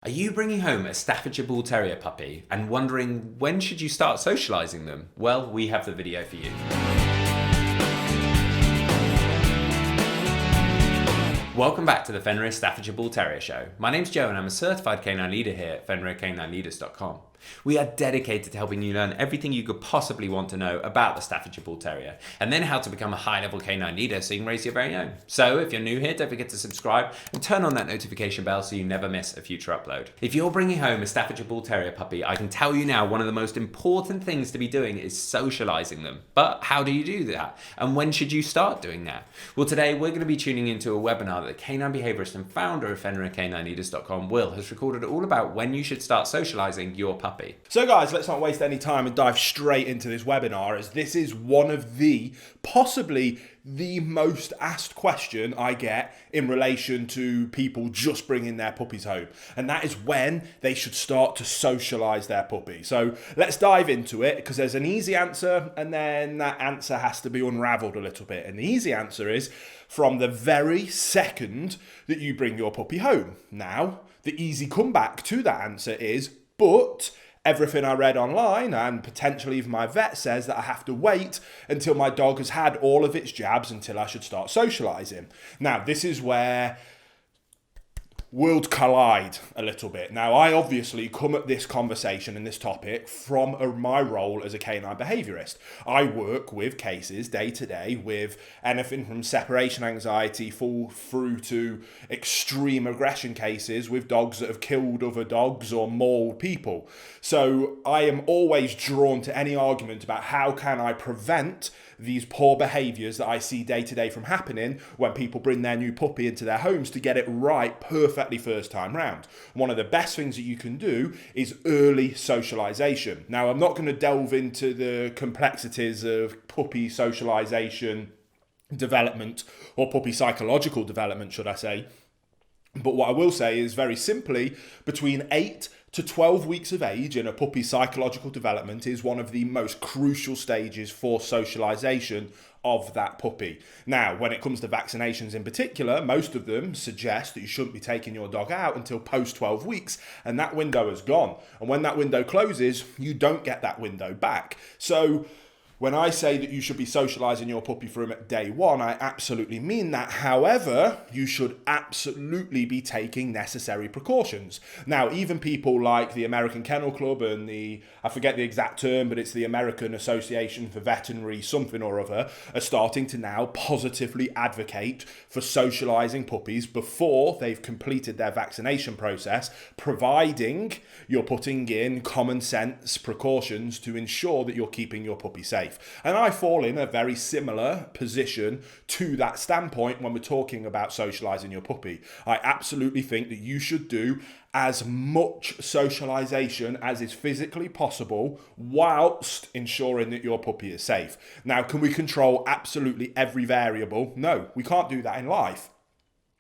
Are you bringing home a Staffordshire Bull Terrier puppy and wondering when should you start socialising them? Well, we have the video for you. Welcome back to the Fenrir Staffordshire Bull Terrier Show. My name's Joe and I'm a certified canine leader here at FenrirCanineLeaders.com. We are dedicated to helping you learn everything you could possibly want to know about the Staffordshire Bull Terrier and then how to become a high-level canine leader so you can raise your very own. So if you're new here, don't forget to subscribe and turn on that notification bell so you never miss a future upload. If you're bringing home a Staffordshire Bull Terrier puppy, I can tell you now one of the most important things to be doing is socialising them. But how do you do that? And when should you start doing that? Well, today we're going to be tuning into a webinar that the canine behaviourist and founder of FenrirCanineLeaders.com, Will, has recorded all about when you should start socialising your puppy. So guys, let's not waste any time and dive straight into this webinar, as this is one of possibly the most asked question I get in relation to people just bringing their puppies home. And that is when they should start to socialise their puppy. So let's dive into it, because there's an easy answer and then that answer has to be unravelled a little bit. And the easy answer is from the very second that you bring your puppy home. Now, the easy comeback to that answer is, but everything I read online and potentially even my vet says that I have to wait until my dog has had all of its jabs until I should start socialising. Now, this is where worlds collide a little bit. Now, I obviously come at this conversation and this topic from my role as a canine behaviourist. I work with cases day to day with anything from separation anxiety full through to extreme aggression cases with dogs that have killed other dogs or mauled people. So I am always drawn to any argument about how can I prevent these poor behaviours that I see day to day from happening when people bring their new puppy into their homes to get it right perfectly first time round. One of the best things that you can do is early socialisation. Now, I'm not going to delve into the complexities of puppy socialisation development, or puppy psychological development, should I say. But what I will say is very simply, between 8 to 12 weeks of age in a puppy's psychological development is one of the most crucial stages for socialisation of that puppy. Now, when it comes to vaccinations in particular, most of them suggest that you shouldn't be taking your dog out until post 12 weeks, and that window is gone. And when that window closes, you don't get that window back. So when I say that you should be socialising your puppy from day one, I absolutely mean that. However, you should absolutely be taking necessary precautions. Now, even people like the American Kennel Club and I forget the exact term, but it's the American Association for Veterinary something or other, are starting to now positively advocate for socialising puppies before they've completed their vaccination process, providing you're putting in common sense precautions to ensure that you're keeping your puppy safe. And I fall in a very similar position to that standpoint when we're talking about socialising your puppy. I absolutely think that you should do as much socialisation as is physically possible whilst ensuring that your puppy is safe. Now, can we control absolutely every variable? No, we can't do that in life.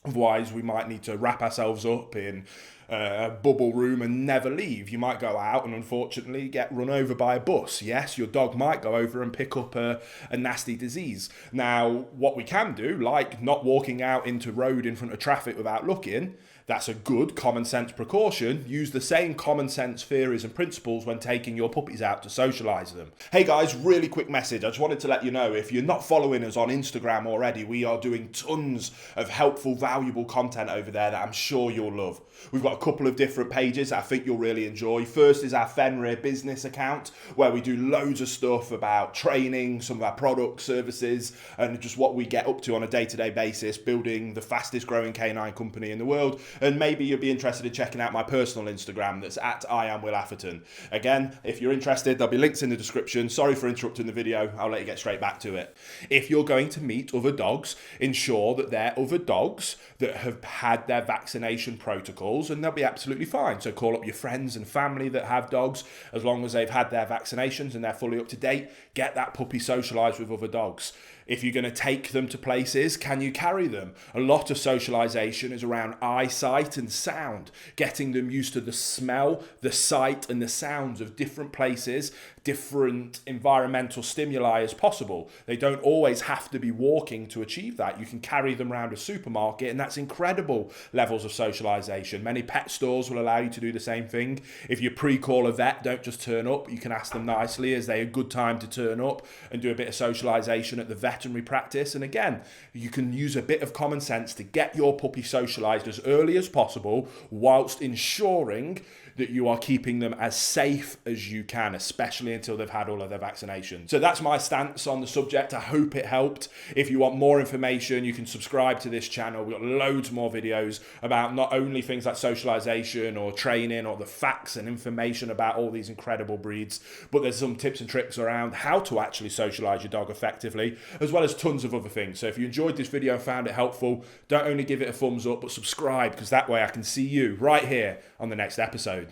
Otherwise, we might need to wrap ourselves up in a bubble room and never leave. You might go out and unfortunately get run over by a bus. Yes, your dog might go over and pick up a nasty disease. Now, what we can do, like not walking out into road in front of traffic without looking, that's a good common sense precaution. Use the same common sense theories and principles when taking your puppies out to socialise them. Hey guys, really quick message. I just wanted to let you know, if you're not following us on Instagram already, we are doing tons of helpful, valuable content over there that I'm sure you'll love. We've got a couple of different pages I think you'll really enjoy. First is our Fenrir business account, where we do loads of stuff about training, some of our products, services, and just what we get up to on a day-to-day basis, building the fastest growing canine company in the world. And maybe you'll be interested in checking out my personal Instagram, that's at I am Will Atherton. Again, if you're interested, there'll be links in the description. Sorry for interrupting the video, I'll let you get straight back to it. If you're going to meet other dogs, ensure that they're other dogs that have had their vaccination protocols, and they'll be absolutely fine. So call up your friends and family that have dogs, as long as they've had their vaccinations and they're fully up to date. Get that puppy socialised with other dogs. If you're going to take them to places, can you carry them? A lot of socialization is around eyesight and sound, getting them used to the smell, the sight, and the sounds of different places, different environmental stimuli as possible. They don't always have to be walking to achieve that. You can carry them around a supermarket, and that's incredible levels of socialization. Many pet stores will allow you to do the same thing. If you pre-call a vet, don't just turn up. You can ask them nicely, is they a good time to turn up, and do a bit of socialization at the veterinary practice. And again, you can use a bit of common sense to get your puppy socialized as early as possible, whilst ensuring that you are keeping them as safe as you can, especially until they've had all of their vaccinations. So that's my stance on the subject. I hope it helped. If you want more information, you can subscribe to this channel. We've got loads more videos about not only things like socialization or training or the facts and information about all these incredible breeds, but there's some tips and tricks around how to actually socialize your dog effectively, as well as tons of other things. So if you enjoyed this video and found it helpful, don't only give it a thumbs up, but subscribe, because that way I can see you right here on the next episode.